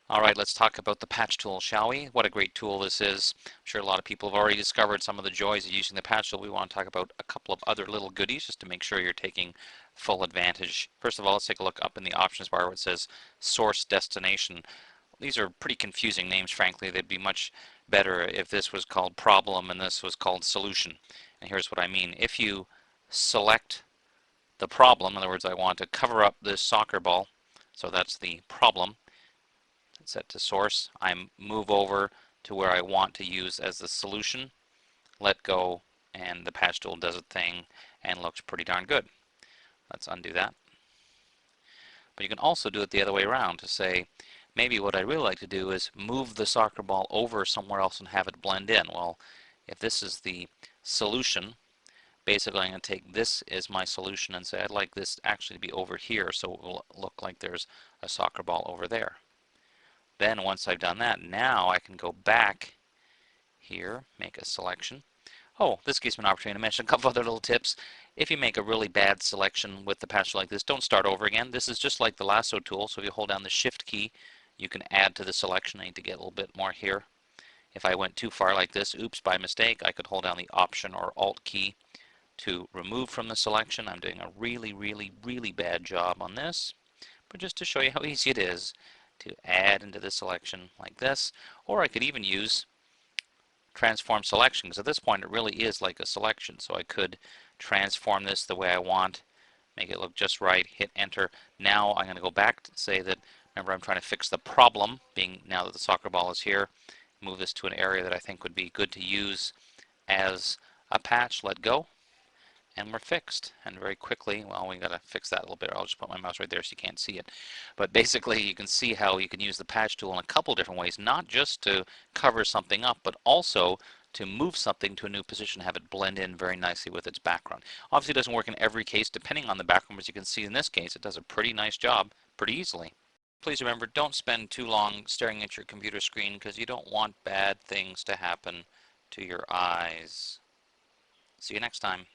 All right, let's talk about the patch tool, shall we? What a great tool this is. I'm sure a lot of people have already discovered some of the joys of using the patch tool. We want to talk about a couple of other little goodies just to make sure you're taking full advantage. First of all, let's take a look up in the options bar where it says source destination. These are pretty confusing names, frankly. They'd be much better if this was called problem and this was called solution. And here's what I mean. If you select the problem, in other words, I want to cover up this soccer ball, so that's the problem, set to source. I move over to where I want to use as the solution, let go, and the patch tool does its thing and looks pretty darn good. Let's undo that. But you can also do it the other way around to say, maybe what I'd really like to do is move the soccer ball over somewhere else and have it blend in. Well, if this is the solution, basically I'm going to take this as my solution and say I'd like this actually to be over here so it will look like there's a soccer ball over there. Then once I've done that, now I can go back here, make a selection. Oh, this gives me an opportunity to mention a couple other little tips. If you make a really bad selection with the patch tool like this, don't start over again. This is just like the lasso tool, so if you hold down the shift key, you can add to the selection. I need to get a little bit more here. If I went too far like this, oops, by mistake, I could hold down the option or alt key to remove from the selection. I'm doing a really bad job on this, but just to show you how easy it is to add into the selection like this, or I could even use transform selection, because at this point it really is like a selection, so I could transform this the way I want, make it look just right, hit enter. Now I'm going to go back to say that, remember I'm trying to fix the problem, being now that the soccer ball is here, move this to an area that I think would be good to use as a patch, let go, and we're fixed. And very quickly, well, we got to fix that a little bit. I'll just put my mouse right there so you can't see it. But basically, you can see how you can use the patch tool in a couple different ways, not just to cover something up, but also to move something to a new position, have it blend in very nicely with its background. Obviously, it doesn't work in every case, depending on the background. As you can see in this case, it does a pretty nice job pretty easily. Please remember, don't spend too long staring at your computer screen because you don't want bad things to happen to your eyes. See you next time.